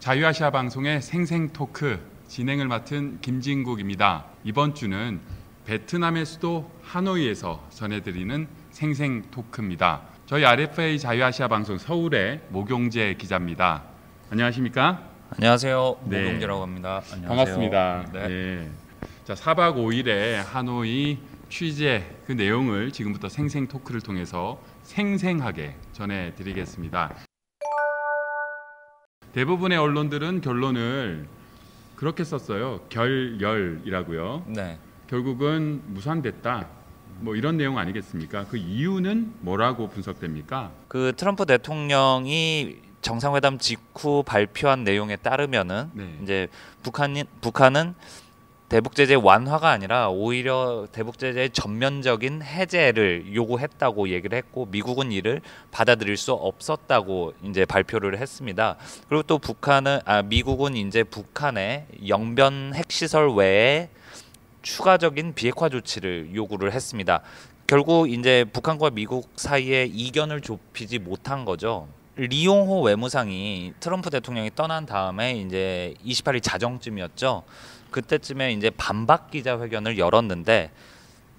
자유아시아 방송의 생생 토크 진행을 맡은 김진국입니다. 이번 주는 베트남의 수도 하노이에서 전해드리는 생생 토크입니다. 저희 RFA 자유아시아 방송 서울의 모경재 기자입니다. 안녕하십니까? 안녕하세요. 네. 모경재라고 합니다. 안녕하세요. 반갑습니다. 네. 네. 자, 4박 5일의 하노이 취재 그 내용을 지금부터 생생 토크를 통해서 생생하게 전해드리겠습니다. 대부분의 언론들은 결론을 그렇게 썼어요. 결열이라고요. 네. 결국은 무산됐다. 뭐 이런 내용 아니겠습니까? 그 이유는 뭐라고 분석됩니까? 그 트럼프 대통령이 정상회담 직후 발표한 내용에 따르면은 네. 이제 북한은 대북 제재 완화가 아니라 오히려 대북 제재의 전면적인 해제를 요구했다고 얘기를 했고, 미국은 이를 받아들일 수 없었다고 이제 발표를 했습니다. 그리고 또 미국은 이제 북한의 영변 핵시설 외에 추가적인 비핵화 조치를 요구를 했습니다. 결국 이제 북한과 미국 사이에 이견을 좁히지 못한 거죠. 리용호 외무상이 트럼프 대통령이 떠난 다음에 이제 28일 자정쯤이었죠. 그때쯤에 이제 반박 기자회견을 열었는데,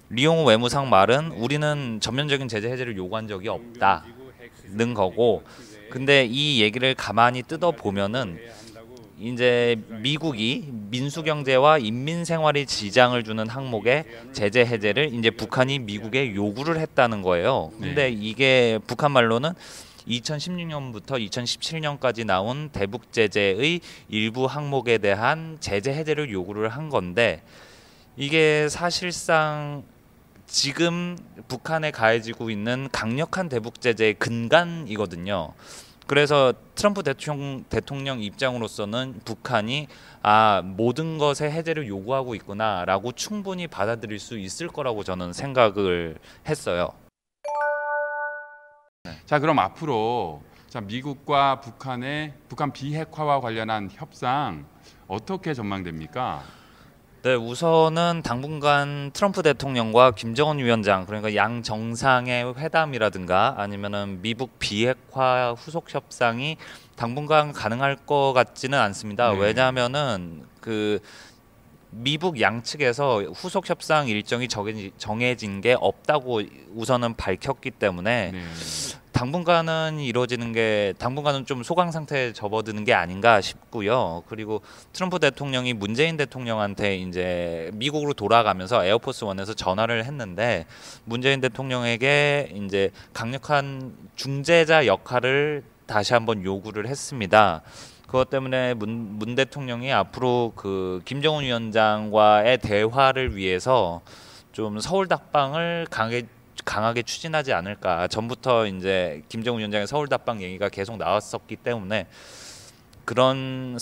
리용호 외무상 말은 우리는 전면적인 제재 해제를 요구한 적이 없다는 거고, 근데 이 얘기를 가만히 뜯어 보면은 이제 미국이 민수경제와 인민생활에 지장을 주는 항목의 제재 해제를 이제 북한이 미국에 요구를 했다는 거예요. 근데 이게 북한 말로는 2016년부터 2017년까지 나온 대북 제재의 일부 항목에 대한 제재 해제를 요구를 한 건데, 이게 사실상 지금 북한에 가해지고 있는 강력한 대북 제재의 근간이거든요. 그래서 트럼프 대통령 입장으로서는 북한이 모든 것의 해제를 요구하고 있구나라고 충분히 받아들일 수 있을 거라고 저는 생각을 했어요. 자, 그럼 앞으로 미국과 북한 비핵화와 관련한 협상 어떻게 전망됩니까? 네, 우선은 당분간 트럼프 대통령과 김정은 위원장, 그러니까 양 정상의 회담이라든가 아니면은 미국 비핵화 후속 협상이 당분간 가능할 것 같지는 않습니다. 네. 왜냐하면은 그 미국 양측에서 후속 협상 일정이 정해진 게 없다고 우선은 밝혔기 때문에 네. 당분간은 좀 소강 상태에 접어드는 게 아닌가 싶고요. 그리고 트럼프 대통령이 문재인 대통령한테 이제 미국으로 돌아가면서 에어포스 원에서 전화를 했는데, 문재인 대통령에게 이제 강력한 중재자 역할을 다시 한번 요구를 했습니다. 그것 때문에 문 대통령이 앞으로 그 김정은 위원장과의 대화를 위해서 좀 서울 답방을 강하게 추진하지 않을까. 전부터 이제 김정은 위원장의 서울 답방 얘기가 계속 나왔었기 때문에 그런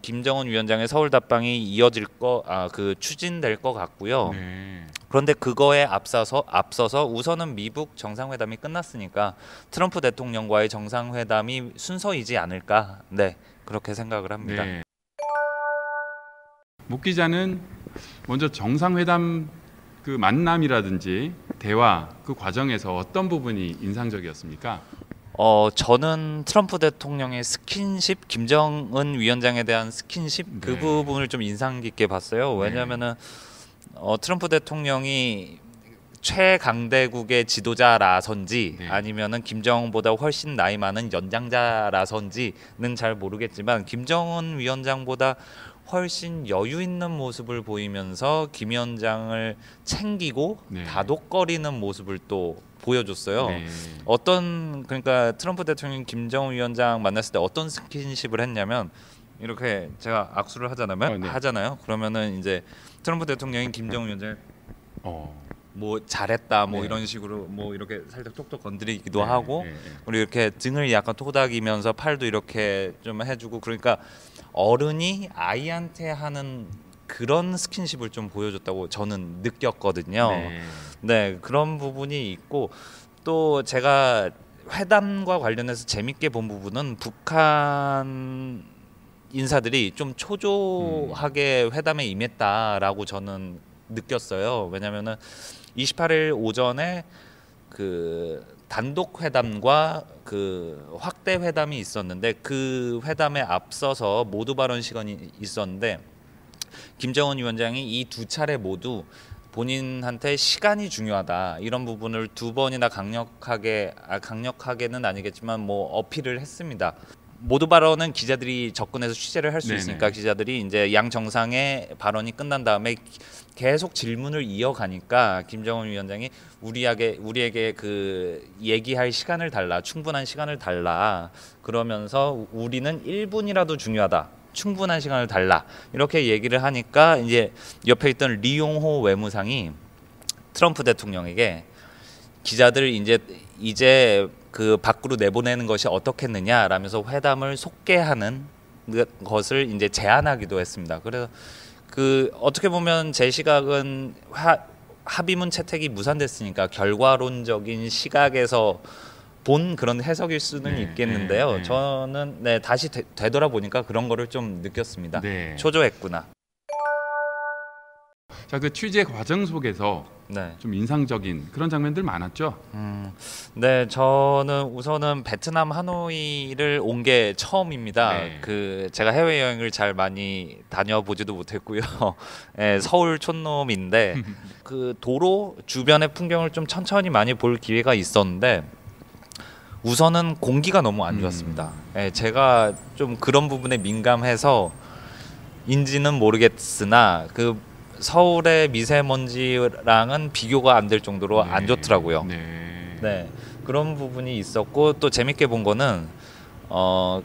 김정은 위원장의 서울 답방이 추진될 것 같고요. 네. 그런데 그거에 앞서서 우선은 미국 정상회담이 끝났으니까 트럼프 대통령과의 정상회담이 순서이지 않을까. 네, 그렇게 생각을 합니다. 네. 목 기자는 먼저 정상회담 그 만남이라든지 대화 그 과정에서 어떤 부분이 인상적이었습니까? 저는 트럼프 대통령의 스킨십, 김정은 위원장에 대한 스킨십 그 네. 부분을 좀 인상 깊게 봤어요. 왜냐하면은 트럼프 대통령이 최강대국의 지도자라선지 아니면은 김정은보다 훨씬 나이 많은 연장자라선지는 잘 모르겠지만, 김정은 위원장보다 훨씬 여유 있는 모습을 보이면서 김 위원장을 챙기고 다독거리는 모습을 또 보여줬어요. 그러니까 트럼프 대통령 김정은 위원장 만났을 때 어떤 스킨십을 했냐면, 이렇게 제가 악수를 하잖아요. 그러면은 이제 트럼프 대통령이 김정은 위원장 뭐 잘했다 이런 식으로 이렇게 살짝 톡톡 건드리기도 하고, 그리고 이렇게 등을 약간 토닥이면서 팔도 이렇게 좀 해주고, 그러니까 어른이 아이한테 하는 그런 스킨십을 좀 보여줬다고 저는 느꼈거든요. 네, 그런 부분이 있고, 또 제가 회담과 관련해서 재밌게 본 부분은 북한 인사들이 좀 초조하게 회담에 임했다라고 저는 느꼈어요. 왜냐면은 28일 오전에 그 단독 회담과 그 확대 회담이 있었는데 그 회담에 앞서서 모두 발언 시간이 있었는데 김정은 위원장이 이 두 차례 모두 본인한테 시간이 중요하다 이런 부분을 두 번이나 강력하게는 아니겠지만 뭐 어필을 했습니다. 모두 발언은 기자들이 접근해서 취재를 할 수 있으니까 기자들이 이제 양 정상의 발언이 끝난 다음에 계속 질문을 이어가니까 김정은 위원장이 우리에게 그 얘기할 시간을 달라, 충분한 시간을 달라, 그러면서 우리는 1분이라도 중요하다, 충분한 시간을 달라, 이렇게 얘기를 하니까 이제 옆에 있던 리용호 외무상이 트럼프 대통령에게 기자들 이제 그 밖으로 내보내는 것이 어떻겠느냐라면서 회담을 속개하는 것을 이제 제안하기도 했습니다. 그래서 그 어떻게 보면 제 시각은 합의문 채택이 무산됐으니까 결과론적인 시각에서 본 그런 해석일 수는 있겠는데요. 저는 다시 되돌아보니까 그런 거를 좀 느꼈습니다. 초조했구나. 자, 그 취재 과정 속에서 좀 인상적인 그런 장면들 많았죠? 네, 저는 우선은 베트남 하노이를 온 게 처음입니다. 그 제가 해외 여행을 잘 많이 다녀보지도 못했고요. 서울 촌놈인데 그 도로 주변의 풍경을 좀 천천히 많이 볼 기회가 있었는데 우선은 공기가 너무 안 좋았습니다. 제가 좀 그런 부분에 민감해서 인지는 모르겠으나 그 서울의 미세먼지랑은 비교가 안 될 정도로 안 좋더라고요. 그런 부분이 있었고 또 재밌게 본 거는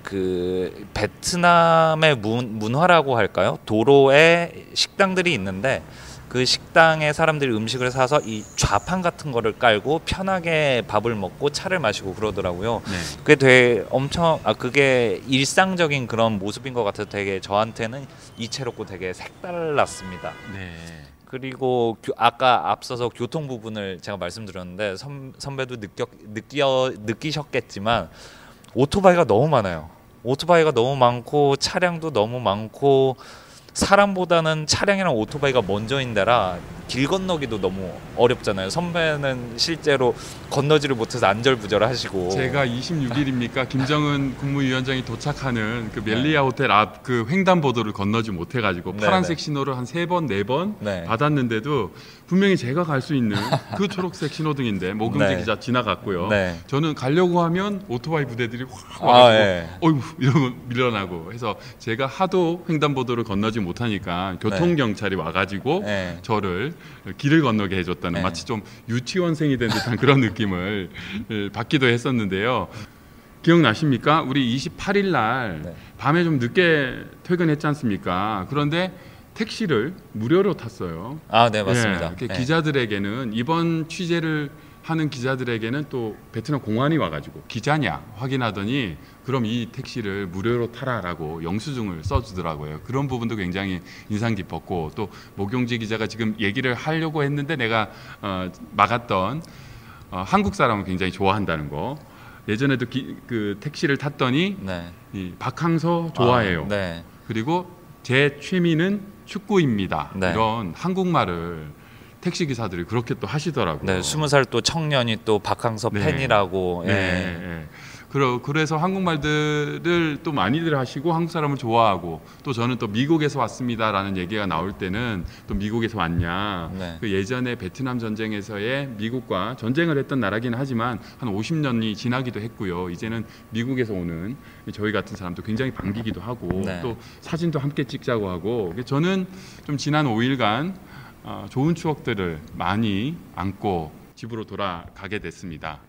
그 베트남의 문화라고 할까요? 도로에 식당들이 있는데 그 식당에 사람들이 음식을 사서 이 좌판 같은 거를 깔고 편하게 밥을 먹고 차를 마시고 그러더라고요. 그게 되게 그게 일상적인 그런 모습인 것 같아서 되게 저한테는 이채롭고 되게 색달랐습니다. 그리고 아까 앞서서 교통 부분을 제가 말씀드렸는데 선배도 느끼셨겠지만 오토바이가 너무 많아요. 오토바이가 너무 많고 차량도 너무 많고 사람보다는 차량이랑 오토바이가 먼저인데라 길 건너기도 너무 어렵잖아요. 선배는 실제로 건너지를 못해서 안절부절하시고. 제가 26일입니까 김정은 국무위원장이 도착하는 그 멜리아 호텔 앞 그 횡단보도를 건너지 못해가지고 파란색 신호를 한 3번 4번 받았는데도 분명히 제가 갈 수 있는 그 초록색 신호등인데 모금지 기자 지나갔고요. 저는 가려고 하면 오토바이 부대들이 확 와가지고 어이구 이러고 밀려나고 해서 제가 하도 횡단보도를 건너지 못하니까 교통경찰이 와가지고 저를 길을 건너게 해줬다는 마치 좀 유치원생이 된 듯한 그런 느낌을 받기도 했었는데요. 기억나십니까? 우리 28일 날 밤에 좀 늦게 퇴근했지 않습니까? 그런데 택시를 무료로 탔어요. 네, 맞습니다. 기자들에게는 이번 취재를 하는 기자들에게는 또 베트남 공안이 와가지고 기자냐 확인하더니 그럼 이 택시를 무료로 타라라고 영수증을 써주더라고요. 그런 부분도 굉장히 인상 깊었고 또 목용지 기자가 지금 얘기를 하려고 했는데 내가 막았던 한국 사람을 굉장히 좋아한다는 거. 예전에도 그 택시를 탔더니 이 박항서 좋아해요. 그리고 제 취미는 축구입니다. 이런 한국말을 택시 기사들이 그렇게 또 하시더라고요. 20살 또 청년이 또 박항서 팬이라고. 그래서 한국말들을 또 많이들 하시고 한국 사람을 좋아하고 또 저는 또 미국에서 왔습니다라는 얘기가 나올 때는 또 미국에서 왔냐. 그 예전에 베트남 전쟁에서의 미국과 전쟁을 했던 나라긴 하지만 한 50년이 지나기도 했고요. 이제는 미국에서 오는 저희 같은 사람도 굉장히 반기기도 하고 또 사진도 함께 찍자고 하고 저는 좀 지난 5일간 좋은 추억들을 많이 안고 집으로 돌아가게 됐습니다.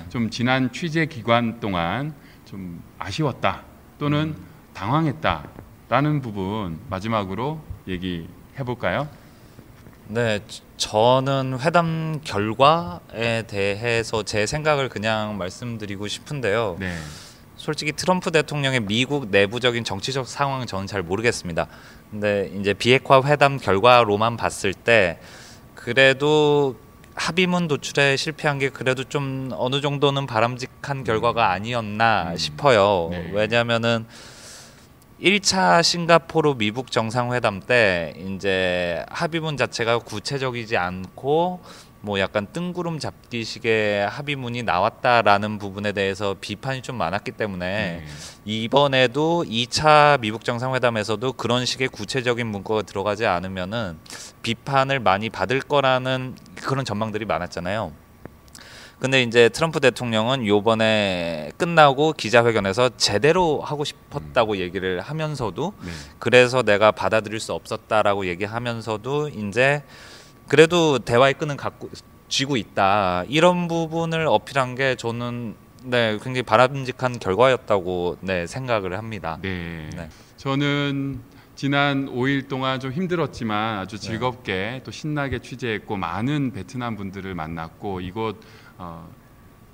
좀 지난 취재 기간 동안 좀 아쉬웠다 또는 당황했다라는 부분 마지막으로 얘기해 볼까요? 저는 회담 결과에 대해서 제 생각을 그냥 말씀드리고 싶은데요. 솔직히 트럼프 대통령의 미국 내부적인 정치적 상황은 저는 잘 모르겠습니다. 근데 이제 비핵화 회담 결과로만 봤을 때 그래도 합의문 도출에 실패한 게 그래도 좀 어느 정도는 바람직한 결과가 아니었나 싶어요. 왜냐하면은 1차 싱가포르 미국 정상회담 때 이제 합의문 자체가 구체적이지 않고 뭐 약간 뜬구름 잡기식의 합의문이 나왔다라는 부분에 대해서 비판이 좀 많았기 때문에 이번에도 2차 미북 정상회담에서도 그런 식의 구체적인 문구가 들어가지 않으면은 비판을 많이 받을 거라는 그런 전망들이 많았잖아요. 근데 이제 트럼프 대통령은 요번에 끝나고 기자회견에서 제대로 하고 싶었다고 얘기를 하면서도 네. 그래서 내가 받아들일 수 없었다라고 얘기하면서도 이제 그래도 대화의 끈은 쥐고 있다, 이런 부분을 어필한 게 저는 네, 굉장히 바람직한 결과였다고 네, 생각을 합니다. 네. 네. 저는 지난 5일 동안 좀 힘들었지만 아주 즐겁게 또 신나게 취재했고 많은 베트남 분들을 만났고 이곳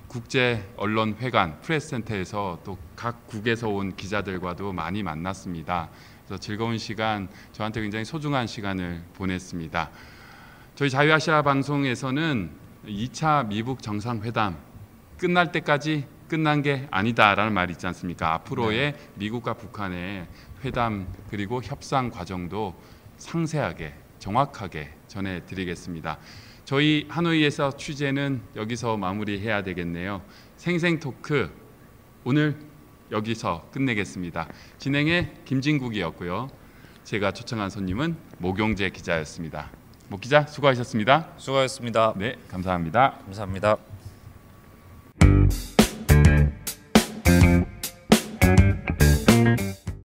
국제 언론 회관 프레스센터에서 또 각 국에서 온 기자들과도 많이 만났습니다. 그래서 즐거운 시간, 저한테 굉장히 소중한 시간을 보냈습니다. 저희 자유아시아 방송에서는 2차 미북 정상회담 끝날 때까지 끝난 게 아니다라는 말이 있지 않습니까? 앞으로의 미국과 북한의 회담 그리고 협상 과정도 상세하게 정확하게 전해드리겠습니다. 저희 하노이에서 취재는 여기서 마무리해야 되겠네요. 생생 토크 오늘 여기서 끝내겠습니다. 진행의 김진국이었고요. 제가 초청한 손님은 모경재 기자였습니다. 모 기자 수고하셨습니다. 수고하셨습니다. 네, 감사합니다. 감사합니다.